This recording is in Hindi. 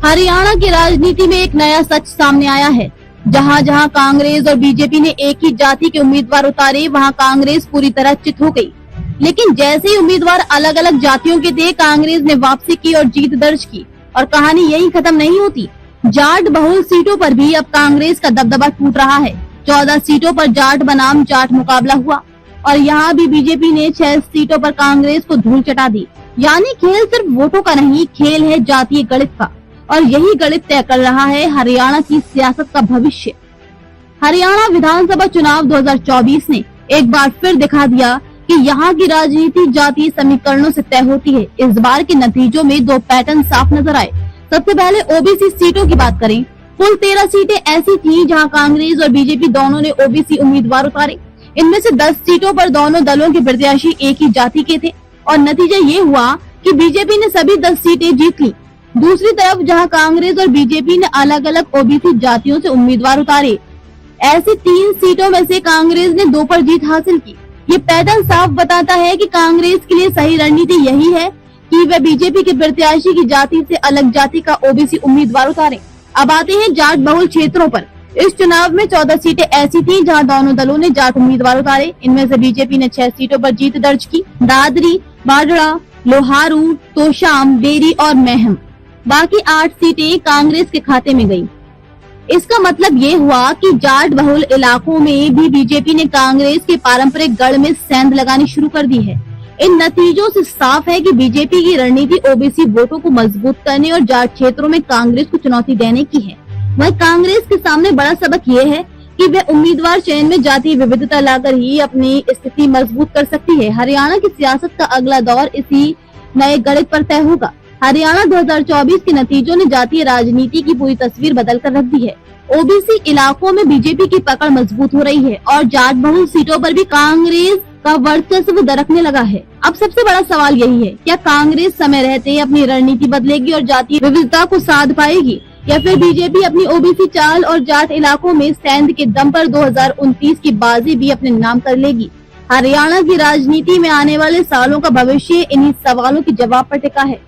हरियाणा की राजनीति में एक नया सच सामने आया है। जहां जहां कांग्रेस और बीजेपी ने एक ही जाति के उम्मीदवार उतारे, वहां कांग्रेस पूरी तरह चित हो गई। लेकिन जैसे ही उम्मीदवार अलग अलग जातियों के थे, कांग्रेस ने वापसी की और जीत दर्ज की। और कहानी यही खत्म नहीं होती। जाट बहुल सीटों पर भी अब कांग्रेस का दबदबा टूट रहा है। 14 सीटों पर जाट बनाम जाट मुकाबला हुआ और यहाँ भी बीजेपी ने 6 सीटों पर कांग्रेस को धूल चटा दी। यानी खेल सिर्फ वोटों का नहीं, खेल है जातीय गणित का। और यही गणित तय कर रहा है हरियाणा की सियासत का भविष्य। हरियाणा विधानसभा चुनाव 2024 ने एक बार फिर दिखा दिया कि यहाँ की राजनीति जातीय समीकरणों से तय होती है। इस बार के नतीजों में 2 पैटर्न साफ नजर आए। सबसे पहले ओबीसी सीटों की बात करें। कुल 13 सीटें ऐसी थी जहाँ कांग्रेस और बीजेपी दोनों ने ओबीसी उम्मीदवार उतारे। इनमें से 10 सीटों पर दोनों दलों के प्रत्याशी एक ही जाति के थे और नतीजा ये हुआ कि बीजेपी ने सभी 10 सीटें जीत ली। दूसरी तरफ जहां कांग्रेस और बीजेपी ने अलग अलग ओबीसी जातियों से उम्मीदवार उतारे, ऐसी 3 सीटों में से कांग्रेस ने 2 पर जीत हासिल की। ये पैटर्न साफ बताता है कि कांग्रेस के लिए सही रणनीति यही है कि वह बीजेपी के प्रत्याशी की जाति से अलग जाति का ओबीसी उम्मीदवार उतारे। अब आते हैं जाट बहुल क्षेत्रों पर। इस चुनाव में 14 सीटें ऐसी थी जहां दोनों दलों ने जाट उम्मीदवार उतारे। इनमें से बीजेपी ने 6 सीटों पर जीत दर्ज की। दादरी, बाडड़ा, लोहारू, तोशाम, डेरी और महम। बाकी 8 सीटें कांग्रेस के खाते में गयी। इसका मतलब ये हुआ कि जाट बहुल इलाकों में भी बीजेपी ने कांग्रेस के पारंपरिक गढ़ में सेंध लगानी शुरू कर दी है। इन नतीजों से साफ है कि बीजेपी की रणनीति ओबीसी वोटों को मजबूत करने और जाट क्षेत्रों में कांग्रेस को चुनौती देने की है। वहीं कांग्रेस के सामने बड़ा सबक ये है कि वह उम्मीदवार चयन में जातीय विविधता लाकर ही अपनी स्थिति मजबूत कर सकती है। हरियाणा की सियासत का अगला दौर इसी नए गणित पर तय होगा। हरियाणा 2024 के नतीजों ने जातीय राजनीति की पूरी तस्वीर बदल कर रख दी है। ओबीसी इलाकों में बीजेपी की पकड़ मजबूत हो रही है और जाट बहुल सीटों पर भी कांग्रेस का वर्चस्व दरकने लगा है। अब सबसे बड़ा सवाल यही है, क्या कांग्रेस समय रहते अपनी रणनीति बदलेगी और जातीय विविधता को साध पाएगी, या फिर बीजेपी अपनी ओबीसी चाल और जाट इलाकों में सेंध के दम पर 2029 की बाजी भी अपने नाम कर लेगी। हरियाणा की राजनीति में आने वाले सालों का भविष्य इन्हीं सवालों के जवाब पर टिका है।